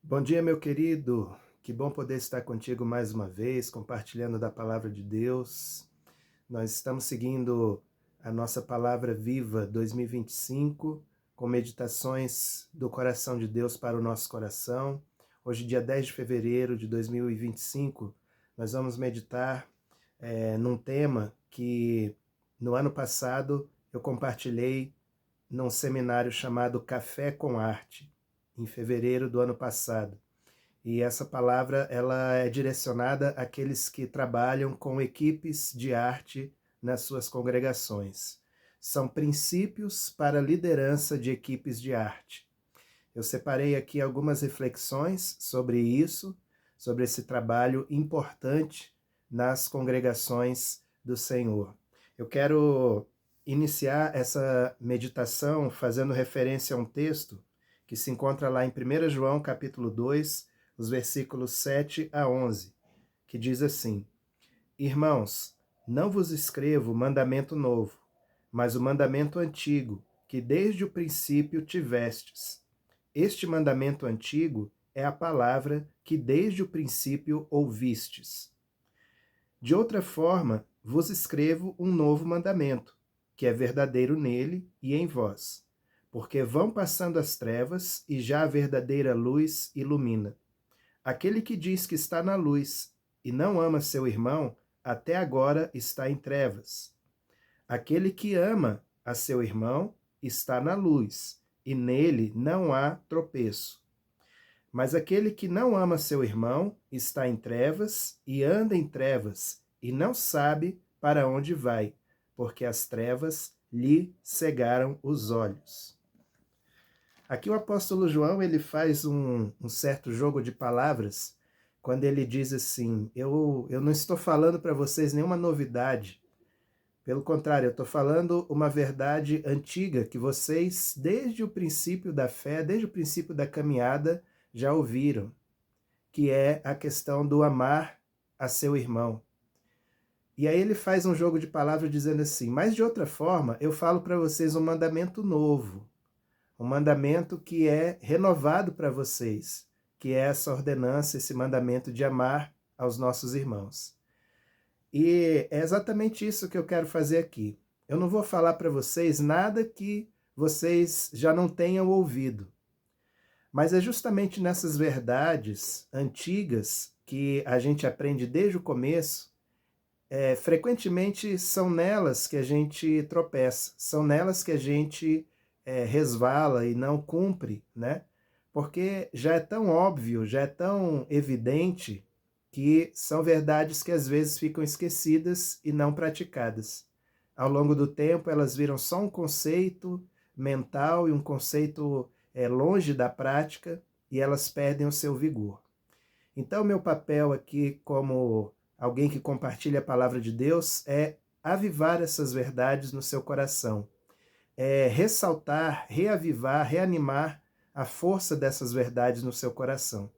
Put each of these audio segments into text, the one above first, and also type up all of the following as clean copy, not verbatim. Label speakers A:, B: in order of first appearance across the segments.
A: Bom dia, meu querido. Que bom poder estar contigo mais uma vez, compartilhando da palavra de Deus. Nós estamos seguindo a nossa Palavra Viva 2025, com meditações do coração de Deus para o nosso coração. Hoje, dia 10 de fevereiro de 2025, nós vamos meditar num tema que no ano passado eu compartilhei num seminário chamado Café com Arte, em fevereiro do ano passado. E essa palavra ela é direcionada àqueles que trabalham com equipes de arte nas suas congregações. São princípios para a liderança de equipes de arte. Eu separei aqui algumas reflexões sobre isso, sobre esse trabalho importante nas congregações do Senhor. Eu quero iniciar essa meditação fazendo referência a um texto que se encontra lá em 1 João capítulo 2, os versículos 7 a 11, que diz assim: Irmãos, não vos escrevo mandamento novo, mas o mandamento antigo, que desde o princípio tivestes. Este mandamento antigo é a palavra que desde o princípio ouvistes. De outra forma, vos escrevo um novo mandamento, que é verdadeiro nele e em vós, porque vão passando as trevas e já a verdadeira luz ilumina. Aquele que diz que está na luz e não ama seu irmão, até agora está em trevas. Aquele que ama a seu irmão está na luz, e nele não há tropeço. Mas aquele que não ama seu irmão está em trevas e anda em trevas, e não sabe para onde vai, porque as trevas lhe cegaram os olhos. Aqui o apóstolo João ele faz um certo jogo de palavras, quando ele diz assim, eu não estou falando para vocês nenhuma novidade, pelo contrário, eu estou falando uma verdade antiga que vocês, desde o princípio da fé, desde o princípio da caminhada, já ouviram, que é a questão do amar a seu irmão. E aí ele faz um jogo de palavras dizendo assim, mas de outra forma, eu falo para vocês um mandamento novo, um mandamento que é renovado para vocês, que é essa ordenança, esse mandamento de amar aos nossos irmãos. E é exatamente isso que eu quero fazer aqui. Eu não vou falar para vocês nada que vocês já não tenham ouvido. Mas é justamente nessas verdades antigas que a gente aprende desde o começo, frequentemente são nelas que a gente tropeça, são nelas que a gente resvala e não cumpre, né? Porque já é tão óbvio, já é tão evidente que são verdades que às vezes ficam esquecidas e não praticadas. Ao longo do tempo, elas viram só um conceito mental e um conceito longe da prática e elas perdem o seu vigor. Então, meu papel aqui, como alguém que compartilha a palavra de Deus, é avivar essas verdades no seu coração, é ressaltar, reavivar, reanimar a força dessas verdades no seu coração.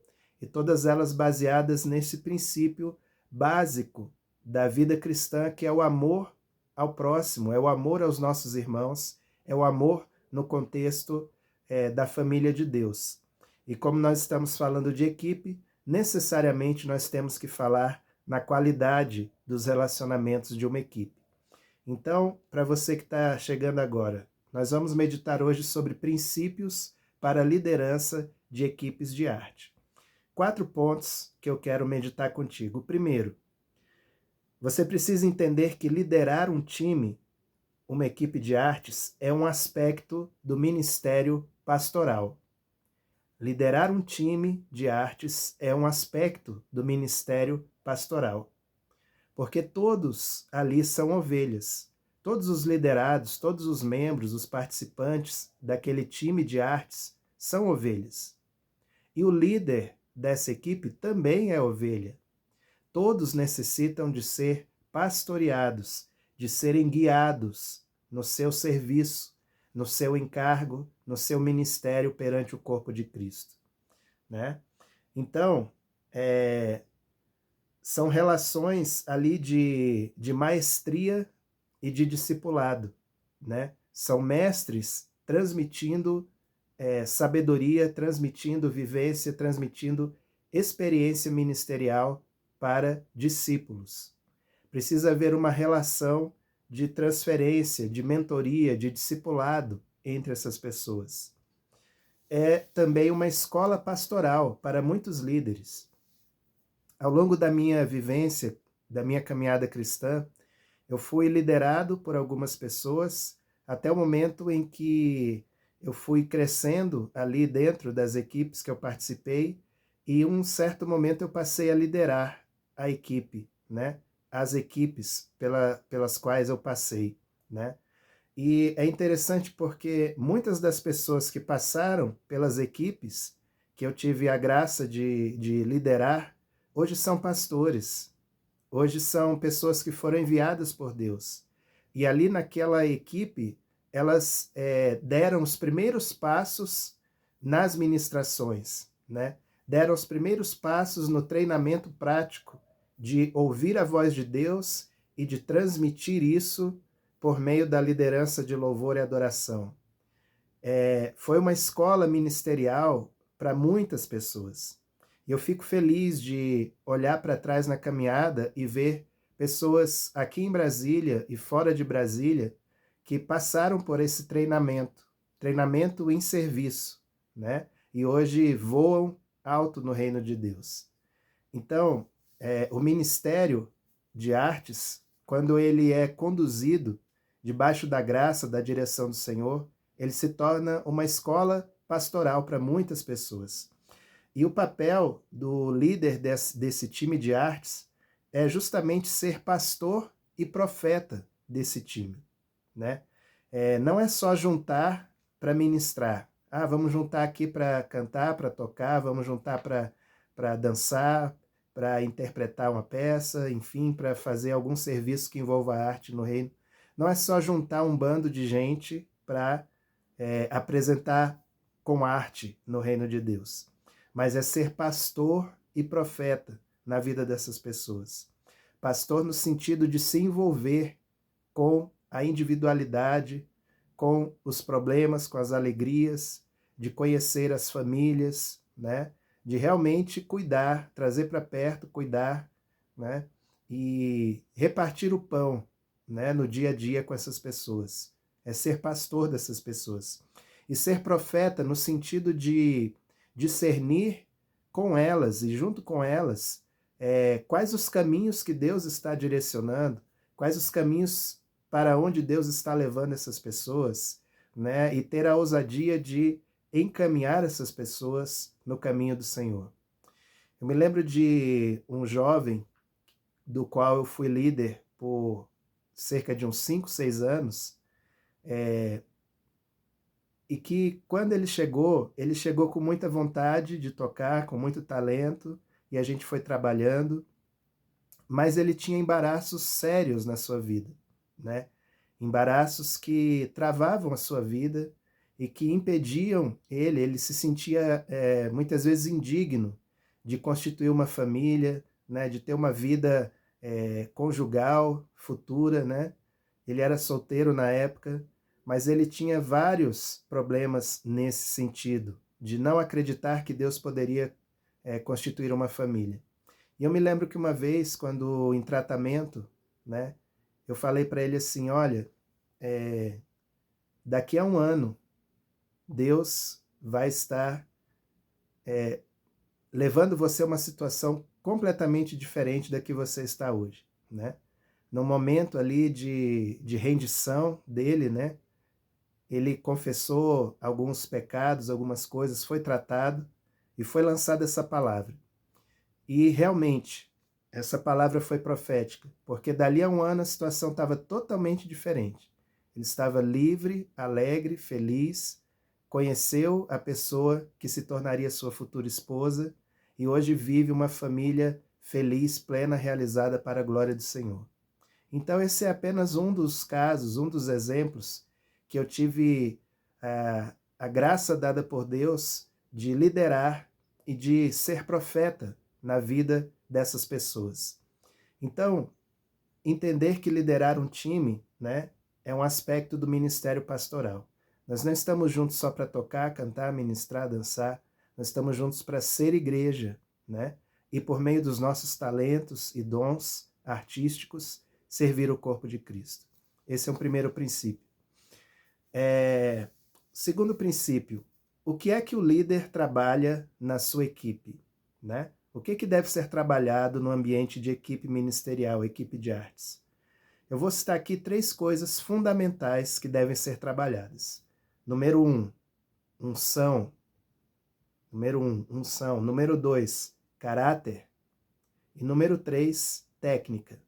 A: E todas elas baseadas nesse princípio básico da vida cristã, que é o amor ao próximo, é o amor aos nossos irmãos, é o amor no contexto da família de Deus. E como nós estamos falando de equipe, necessariamente nós temos que falar na qualidade dos relacionamentos de uma equipe. Então, para você que está chegando agora, nós vamos meditar hoje sobre princípios para a liderança de equipes de arte. 4 pontos que eu quero meditar contigo. O primeiro, você precisa entender que liderar um time, uma equipe de artes, é um aspecto do ministério pastoral. Liderar um time de artes é um aspecto do ministério pastoral. Porque todos ali são ovelhas. Todos os liderados, todos os membros, os participantes daquele time de artes são ovelhas. E o líder dessa equipe também é ovelha. Todos necessitam de ser pastoreados, de serem guiados no seu serviço, no seu encargo, no seu ministério perante o corpo de Cristo, né? Então, são relações ali de maestria e de discipulado, né? São mestres transmitindo sabedoria, transmitindo vivência, transmitindo experiência ministerial para discípulos. Precisa haver uma relação de transferência, de mentoria, de discipulado entre essas pessoas. É também uma escola pastoral para muitos líderes. Ao longo da minha vivência, da minha caminhada cristã, eu fui liderado por algumas pessoas até o momento em que eu fui crescendo ali dentro das equipes que eu participei e um certo momento eu passei a liderar a equipe, né? As equipes pelas quais eu passei, né? E é interessante porque muitas das pessoas que passaram pelas equipes que eu tive a graça de liderar, hoje são pastores, hoje são pessoas que foram enviadas por Deus. E ali naquela equipe, elas deram os primeiros passos nas ministrações, né? Deram os primeiros passos no treinamento prático de ouvir a voz de Deus e de transmitir isso por meio da liderança de louvor e adoração. Foi uma escola ministerial para muitas pessoas. E eu fico feliz de olhar para trás na caminhada e ver pessoas aqui em Brasília e fora de Brasília que passaram por esse treinamento em serviço, né? E hoje voam alto no reino de Deus. Então, o Ministério de Artes, quando ele é conduzido debaixo da graça, da direção do Senhor, ele se torna uma escola pastoral para muitas pessoas. E o papel do líder desse time de artes é justamente ser pastor e profeta desse time, né? Não é só juntar para ministrar. Vamos juntar aqui para cantar, para tocar, vamos juntar para dançar, para interpretar uma peça, enfim, para fazer algum serviço que envolva arte no reino. Não é só juntar um bando de gente para apresentar com arte no reino de Deus, mas é ser pastor e profeta na vida dessas pessoas. Pastor no sentido de se envolver com a individualidade, com os problemas, com as alegrias, de conhecer as famílias, né? De realmente cuidar, trazer para perto, cuidar, né? E repartir o pão, né? No dia a dia com essas pessoas. É ser pastor dessas pessoas. E ser profeta no sentido de discernir com elas e junto com elas quais os caminhos que Deus está direcionando, quais os caminhos para onde Deus está levando essas pessoas, né? E ter a ousadia de encaminhar essas pessoas no caminho do Senhor. Eu me lembro de um jovem do qual eu fui líder por cerca de uns 5, 6 anos, e que quando ele chegou com muita vontade de tocar, com muito talento, e a gente foi trabalhando, mas ele tinha embaraços sérios na sua vida, né? Embaraços que travavam a sua vida e que impediam ele se sentia muitas vezes indigno de constituir uma família, né? De ter uma vida conjugal futura, né? Ele era solteiro na época, mas ele tinha vários problemas nesse sentido, de não acreditar que Deus poderia constituir uma família. E eu me lembro que uma vez, quando em tratamento, né, eu falei para ele assim, olha, daqui a um ano, Deus vai estar levando você a uma situação completamente diferente da que você está hoje, né? No momento ali de rendição dele, né, ele confessou alguns pecados, algumas coisas, foi tratado e foi lançada essa palavra. E realmente, essa palavra foi profética, porque dali a um ano a situação estava totalmente diferente. Ele estava livre, alegre, feliz, conheceu a pessoa que se tornaria sua futura esposa e hoje vive uma família feliz, plena, realizada para a glória do Senhor. Então esse é apenas um dos casos, um dos exemplos que eu tive a graça dada por Deus de liderar e de ser profeta na vida dessas pessoas. Então, entender que liderar um time, né, é um aspecto do ministério pastoral. Nós não estamos juntos só para tocar, cantar, ministrar, dançar. Nós estamos juntos para ser igreja, né? E por meio dos nossos talentos e dons artísticos, servir o corpo de Cristo. Esse é o primeiro princípio. Segundo princípio, o que é que o líder trabalha na sua equipe, né? O que deve ser trabalhado no ambiente de equipe ministerial, equipe de artes? Eu vou citar aqui 3 coisas fundamentais que devem ser trabalhadas. Número 1, unção. Número 1, unção. Número 2, caráter. E número 3, técnica.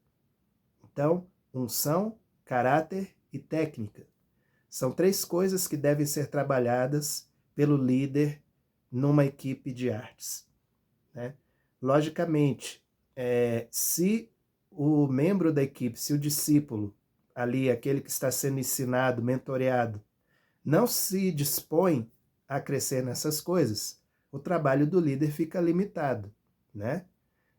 A: Então, unção, caráter e técnica. São 3 coisas que devem ser trabalhadas pelo líder numa equipe de artes, né? Logicamente, se o membro da equipe, se o discípulo, ali, aquele que está sendo ensinado, mentoreado, não se dispõe a crescer nessas coisas, o trabalho do líder fica limitado, né?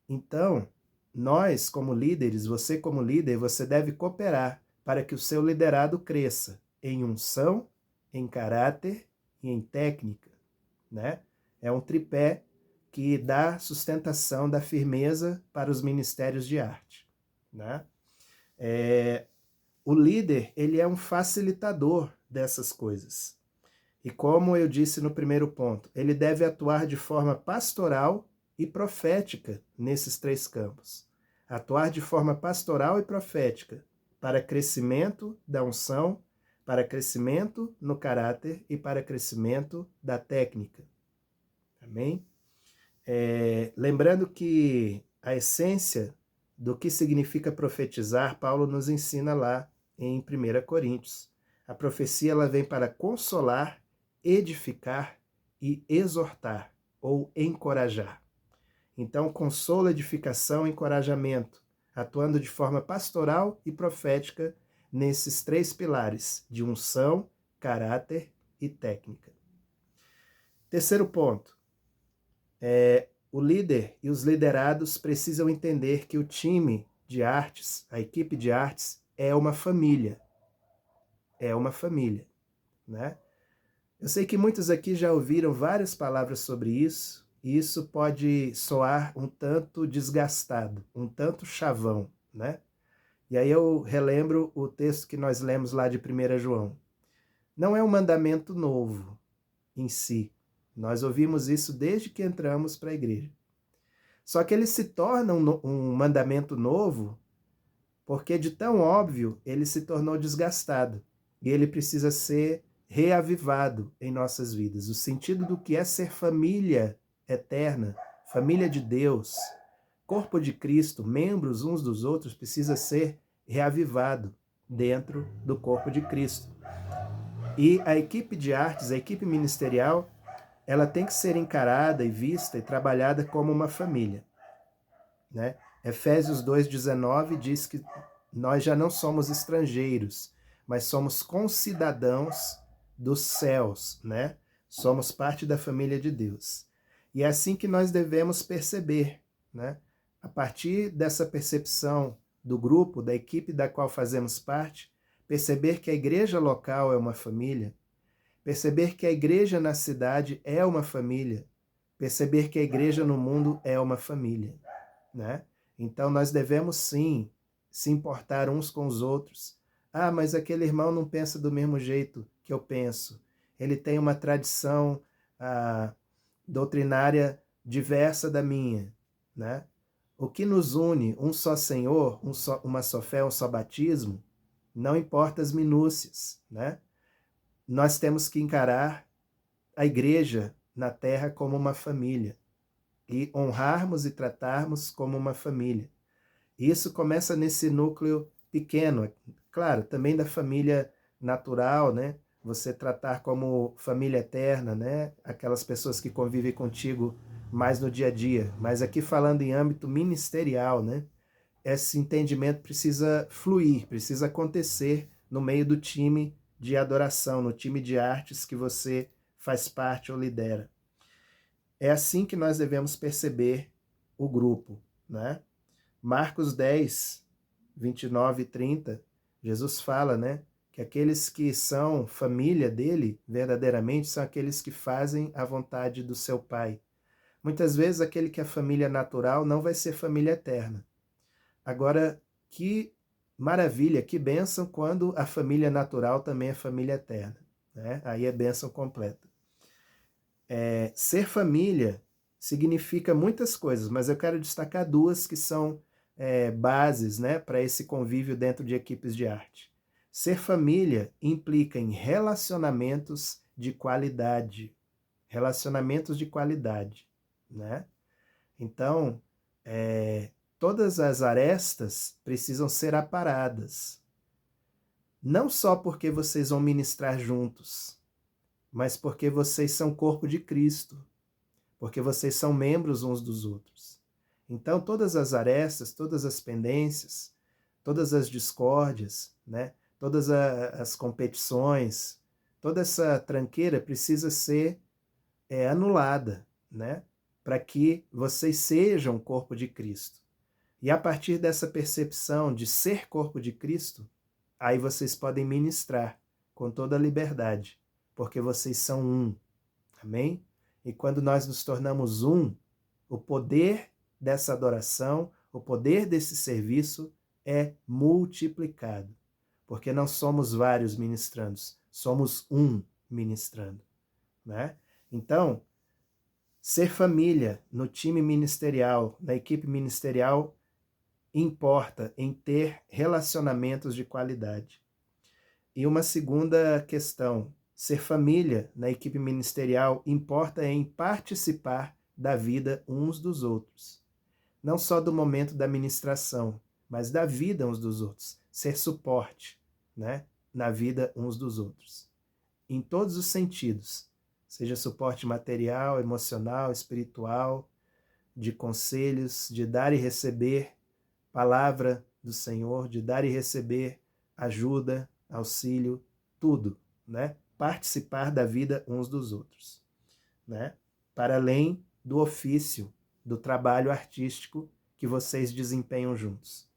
A: Então, nós como líderes, você como líder, você deve cooperar para que o seu liderado cresça em unção, em caráter e em técnica, né? É um tripé que dá sustentação, dá firmeza para os ministérios de arte, né? O líder, ele é um facilitador dessas coisas. E como eu disse no primeiro ponto, ele deve atuar de forma pastoral e profética nesses 3 campos. Atuar de forma pastoral e profética para crescimento da unção, para crescimento no caráter e para crescimento da técnica. Amém? Lembrando que a essência do que significa profetizar, Paulo nos ensina lá em 1 Coríntios. A profecia ela vem para consolar, edificar e exortar ou encorajar. Então, consolo, edificação, encorajamento, atuando de forma pastoral e profética nesses 3 pilares de unção, caráter e técnica. Terceiro ponto. O líder e os liderados precisam entender que o time de artes, a equipe de artes, é uma família. É uma família, né? Eu sei que muitos aqui já ouviram várias palavras sobre isso, e isso pode soar um tanto desgastado, um tanto chavão, né? E aí eu relembro o texto que nós lemos lá de 1 João. Não é um mandamento novo em si. Nós ouvimos isso desde que entramos para a igreja. Só que ele se torna um mandamento novo porque de tão óbvio ele se tornou desgastado e ele precisa ser reavivado em nossas vidas. O sentido do que é ser família eterna, família de Deus, corpo de Cristo, membros uns dos outros, precisa ser reavivado dentro do corpo de Cristo. E a equipe de artes, a equipe ministerial, ela tem que ser encarada e vista e trabalhada como uma família, né? Efésios 2,19 diz que nós já não somos estrangeiros, mas somos concidadãos dos céus, né? Somos parte da família de Deus. E é assim que nós devemos perceber, né? A partir dessa percepção do grupo, da equipe da qual fazemos parte, perceber que a igreja local é uma família, perceber que a igreja na cidade é uma família, perceber que a igreja no mundo é uma família, né? Então nós devemos sim se importar uns com os outros. Ah, mas aquele irmão não pensa do mesmo jeito que eu penso. Ele tem uma tradição doutrinária diversa da minha, né? O que nos une, um só Senhor, uma só fé, um só batismo, não importa as minúcias, né? Nós temos que encarar a igreja na terra como uma família e honrarmos e tratarmos como uma família. Isso começa nesse núcleo pequeno, claro, também da família natural, né? Você tratar como família eterna, né? Aquelas pessoas que convivem contigo mais no dia a dia. Mas aqui falando em âmbito ministerial, né? Esse entendimento precisa fluir, precisa acontecer no meio do time de adoração, no time de artes que você faz parte ou lidera. É assim que nós devemos perceber o grupo, né? Marcos 10, 29 e 30, Jesus fala, né, que que aqueles que são família dele, verdadeiramente, são aqueles que fazem a vontade do seu Pai. Muitas vezes aquele que é família natural não vai ser família eterna. Agora, que maravilha, que bênção quando a família natural também é família eterna, né? Aí é bênção completa. Ser família significa muitas coisas, mas eu quero destacar duas que são bases, né, para esse convívio dentro de equipes de arte. Ser família implica em relacionamentos de qualidade. Relacionamentos de qualidade, né? Então, todas as arestas precisam ser aparadas. Não só porque vocês vão ministrar juntos, mas porque vocês são corpo de Cristo, porque vocês são membros uns dos outros. Então, todas as arestas, todas as pendências, todas as discórdias, né? Todas as competições, toda essa tranqueira precisa ser anulada, né? Para que vocês sejam o corpo de Cristo. E a partir dessa percepção de ser corpo de Cristo, aí vocês podem ministrar com toda a liberdade, porque vocês são um. Amém? E quando nós nos tornamos um, o poder dessa adoração, o poder desse serviço é multiplicado. Porque não somos vários ministrandos, somos um ministrando, né? Então, ser família no time ministerial, na equipe ministerial, importa em ter relacionamentos de qualidade. E uma segunda questão, ser família na equipe ministerial importa em participar da vida uns dos outros. Não só do momento da ministração, mas da vida uns dos outros. Ser suporte, né, na vida uns dos outros. Em todos os sentidos. Seja suporte material, emocional, espiritual, de conselhos, de dar e receber palavra do Senhor, de dar e receber ajuda, auxílio, tudo, né? Participar da vida uns dos outros, né? Para além do ofício, do trabalho artístico que vocês desempenham juntos.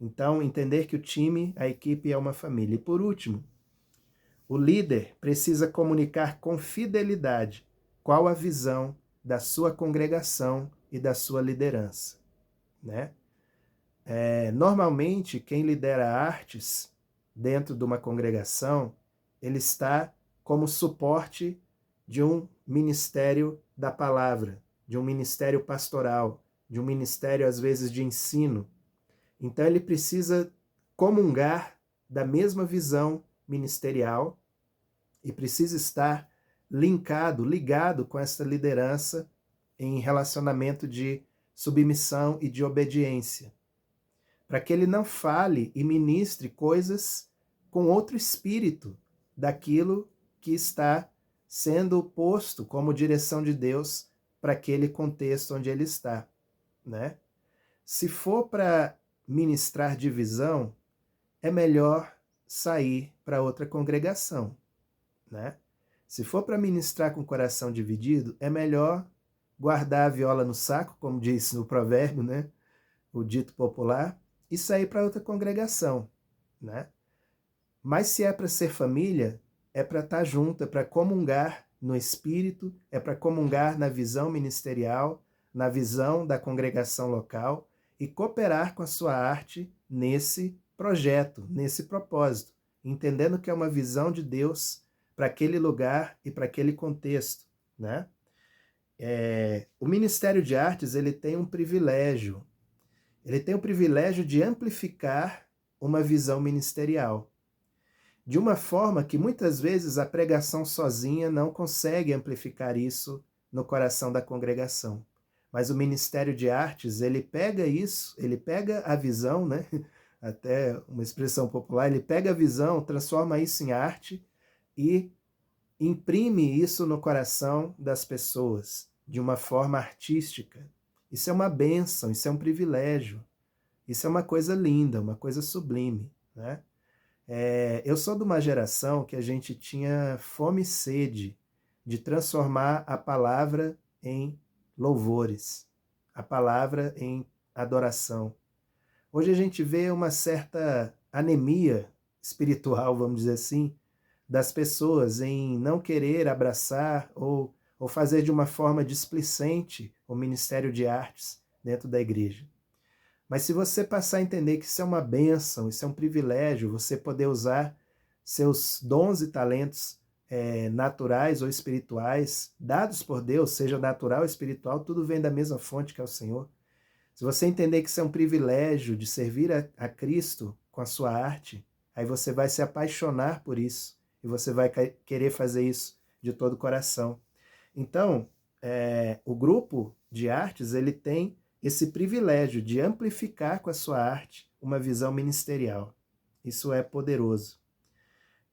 A: Então, entender que o time, a equipe é uma família. E por último, o líder precisa comunicar com fidelidade qual a visão da sua congregação e da sua liderança, né? Normalmente, quem lidera artes dentro de uma congregação, ele está como suporte de um ministério da palavra, de um ministério pastoral, de um ministério, às vezes, de ensino. Então, ele precisa comungar da mesma visão ministerial e precisa estar ligado com essa liderança em relacionamento de submissão e de obediência, para que ele não fale e ministre coisas com outro espírito daquilo que está sendo posto como direção de Deus para aquele contexto onde ele está, né? Se for para ministrar divisão, é melhor sair para outra congregação, né? Se for para ministrar com o coração dividido, é melhor guardar a viola no saco, como diz no provérbio, né? O dito popular, e sair para outra congregação, né? Mas se é para ser família, é para estar junto, é para comungar no espírito, é para comungar na visão ministerial, na visão da congregação local e cooperar com a sua arte nesse projeto, nesse propósito, entendendo que é uma visão de Deus para aquele lugar e para aquele contexto, né? O Ministério de Artes, ele tem um privilégio. Ele tem o privilégio de amplificar uma visão ministerial, de uma forma que muitas vezes a pregação sozinha não consegue amplificar isso no coração da congregação. Mas o Ministério de Artes, ele pega isso, ele pega a visão, né? Até uma expressão popular, ele pega a visão, transforma isso em arte e imprime isso no coração das pessoas de uma forma artística. Isso é uma bênção, isso é um privilégio, isso é uma coisa linda, uma coisa sublime, né? Eu sou de uma geração que a gente tinha fome e sede de transformar a palavra em louvores, a palavra em adoração. Hoje a gente vê uma certa anemia espiritual, vamos dizer assim, das pessoas em não querer abraçar ou fazer de uma forma displicente o ministério de artes dentro da igreja. Mas se você passar a entender que isso é uma bênção, isso é um privilégio, você poder usar seus dons e talentos naturais ou espirituais, dados por Deus, seja natural ou espiritual, tudo vem da mesma fonte que é o Senhor. Se você entender que isso é um privilégio de servir a Cristo com a sua arte, aí você vai se apaixonar por isso e você vai querer fazer isso de todo o coração. Então, o grupo de artes, ele tem esse privilégio de amplificar com a sua arte uma visão ministerial. Isso é poderoso.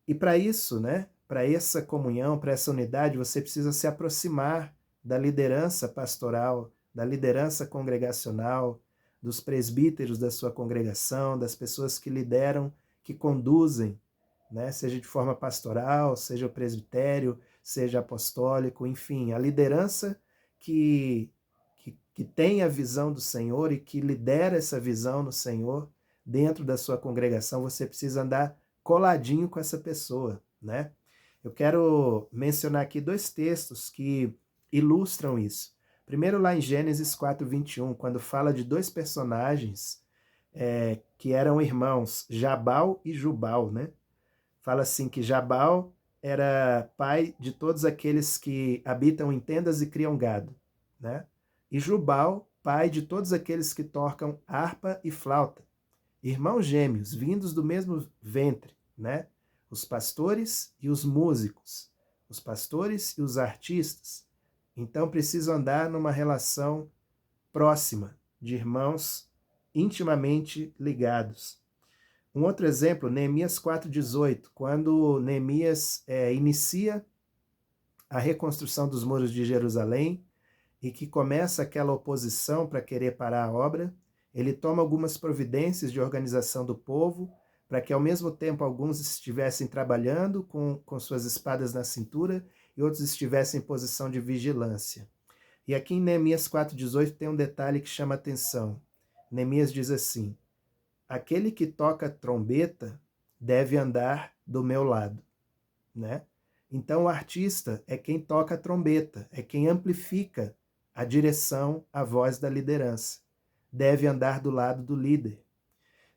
A: E para isso, né, para essa comunhão, para essa unidade, você precisa se aproximar da liderança pastoral, da liderança congregacional, dos presbíteros da sua congregação, das pessoas que lideram, que conduzem, né, seja de forma pastoral, seja o presbitério, seja apostólico, enfim, a liderança que tem a visão do Senhor e que lidera essa visão no Senhor dentro da sua congregação, você precisa andar coladinho com essa pessoa, né? Eu quero mencionar aqui 2 textos que ilustram isso. Primeiro lá em Gênesis 4:21, quando fala de 2 personagens que eram irmãos, Jabal e Jubal, né? Fala assim que Jabal era pai de todos aqueles que habitam em tendas e criam gado, né? E Jubal, pai de todos aqueles que tocam harpa e flauta. Irmãos gêmeos, vindos do mesmo ventre, né? Os pastores e os músicos, os pastores e os artistas. Então precisam andar numa relação próxima, de irmãos intimamente ligados. Um outro exemplo, Neemias 4:18, quando Neemias inicia a reconstrução dos muros de Jerusalém e que começa aquela oposição para querer parar a obra, ele toma algumas providências de organização do povo para que ao mesmo tempo alguns estivessem trabalhando com suas espadas na cintura e outros estivessem em posição de vigilância. E aqui em Neemias 4:18 tem um detalhe que chama atenção. Neemias diz assim: aquele que toca trombeta deve andar do meu lado, né? Então o artista é quem toca a trombeta, é quem amplifica a direção, a voz da liderança. Deve andar do lado do líder.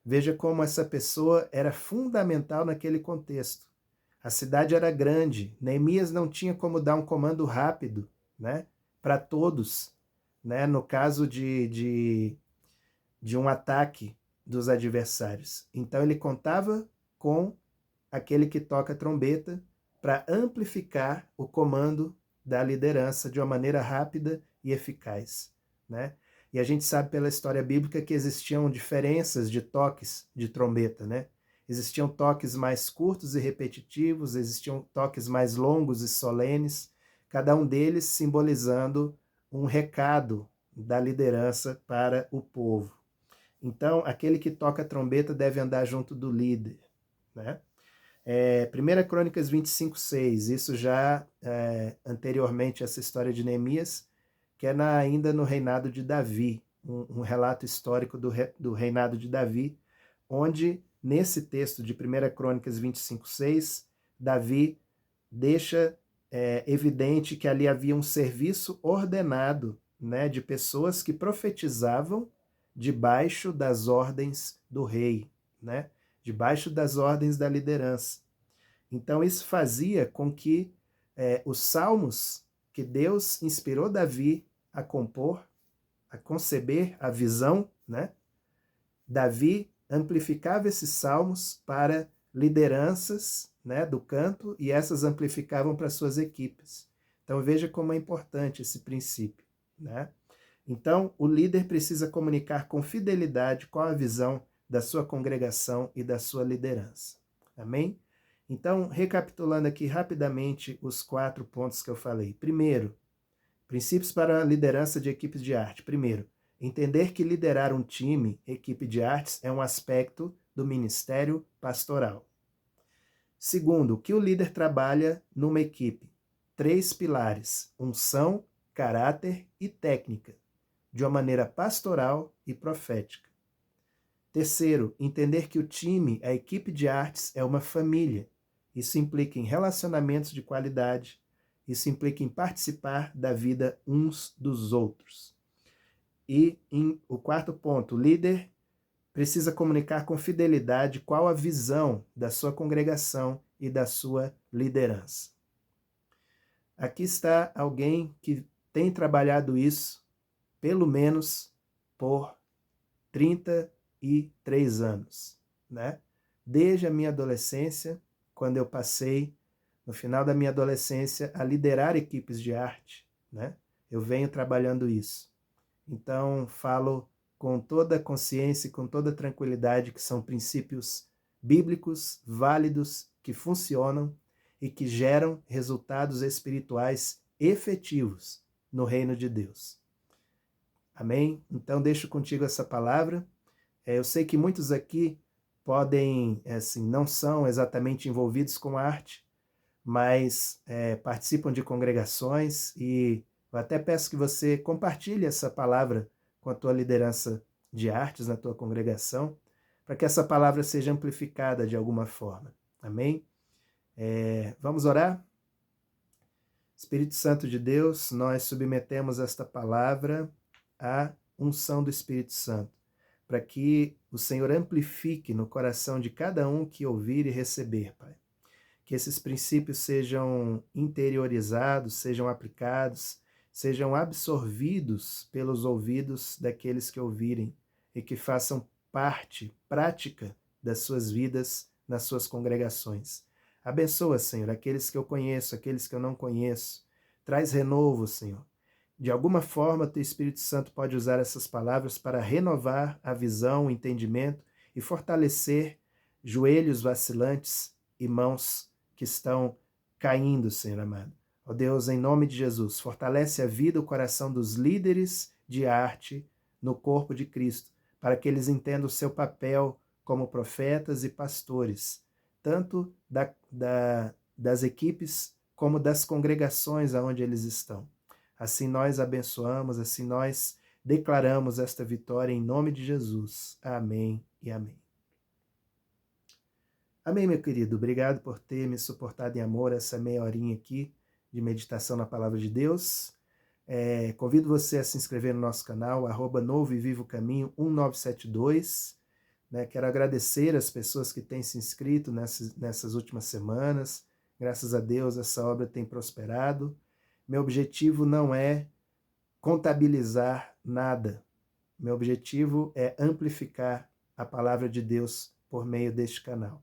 A: Veja como essa pessoa era fundamental naquele contexto. A cidade era grande, Neemias não tinha como dar um comando rápido, né, para todos, né, no caso de um ataque dos adversários. Então ele contava com aquele que toca a trombeta para amplificar o comando da liderança de uma maneira rápida e eficaz, né? E a gente sabe pela história bíblica que existiam diferenças de toques de trombeta, né? Existiam toques mais curtos e repetitivos, existiam toques mais longos e solenes, cada um deles simbolizando um recado da liderança para o povo. Então, aquele que toca a trombeta deve andar junto do líder, né? 1 Crônicas 25:6, isso já anteriormente essa história de Neemias, que é ainda no reinado de Davi, um relato histórico do reinado de Davi, onde nesse texto de 1 Crônicas 25:6, Davi deixa evidente que ali havia um serviço ordenado, né, de pessoas que profetizavam debaixo das ordens do rei, né? Debaixo das ordens da liderança. Então isso fazia com que os salmos que Deus inspirou Davi a compor, a conceber a visão, né? Davi amplificava esses salmos para lideranças, né, do canto, e essas amplificavam para suas equipes. Então veja como é importante esse princípio, né? Então, o líder precisa comunicar com fidelidade qual a visão da sua congregação e da sua liderança. Amém? Então, recapitulando aqui rapidamente os 4 pontos que eu falei. Primeiro, princípios para a liderança de equipes de arte. Primeiro, entender que liderar um time, equipe de artes, é um aspecto do ministério pastoral. Segundo, que o líder trabalha numa equipe. 3 pilares: unção, caráter e técnica, de uma maneira pastoral e profética. Terceiro, entender que o time, a equipe de artes, é uma família. Isso implica em relacionamentos de qualidade, isso implica em participar da vida uns dos outros. E o quarto ponto, o líder precisa comunicar com fidelidade qual a visão da sua congregação e da sua liderança. Aqui está alguém que tem trabalhado isso pelo menos por 33 anos, né? Desde a minha adolescência, quando eu passei, no final da minha adolescência, a liderar equipes de arte, né? Eu venho trabalhando isso. Então, falo com toda a consciência e com toda a tranquilidade que são princípios bíblicos, válidos, que funcionam e que geram resultados espirituais efetivos no reino de Deus. Amém? Então, deixo contigo essa palavra. Eu sei que muitos aqui podem, assim, não são exatamente envolvidos com arte, mas participam de congregações e eu até peço que você compartilhe essa palavra com a tua liderança de artes na tua congregação, para que essa palavra seja amplificada de alguma forma. Amém? Vamos orar? Espírito Santo de Deus, nós submetemos esta palavra à unção do Espírito Santo, para que o Senhor amplifique no coração de cada um que ouvir e receber, Pai. Que esses princípios sejam interiorizados, sejam aplicados, sejam absorvidos pelos ouvidos daqueles que ouvirem e que façam parte prática das suas vidas nas suas congregações. Abençoa, Senhor, aqueles que eu conheço, aqueles que eu não conheço. Traz renovo, Senhor. De alguma forma, o Teu Espírito Santo pode usar essas palavras para renovar a visão, o entendimento e fortalecer joelhos vacilantes e mãos que estão caindo, Senhor amado. Ó Deus, em nome de Jesus, fortalece a vida e o coração dos líderes de arte no corpo de Cristo, para que eles entendam o seu papel como profetas e pastores, tanto das equipes como das congregações aonde eles estão. Assim nós abençoamos, assim nós declaramos esta vitória em nome de Jesus. Amém e amém. Amém, meu querido. Obrigado por ter me suportado em amor essa meia horinha aqui de meditação na Palavra de Deus. Convido você a se inscrever no nosso canal, @Novo e Vivo Caminho 1972. Quero agradecer as pessoas que têm se inscrito nessas últimas semanas. Graças a Deus, essa obra tem prosperado. Meu objetivo não é contabilizar nada. Meu objetivo é amplificar a Palavra de Deus por meio deste canal.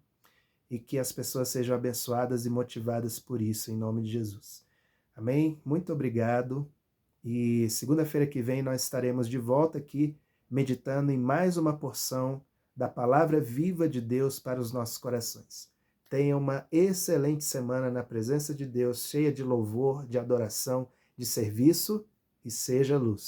A: E que as pessoas sejam abençoadas e motivadas por isso, em nome de Jesus. Amém? Muito obrigado. E segunda-feira que vem nós estaremos de volta aqui, meditando em mais uma porção da palavra viva de Deus para os nossos corações. Tenha uma excelente semana na presença de Deus, cheia de louvor, de adoração, de serviço, e seja luz.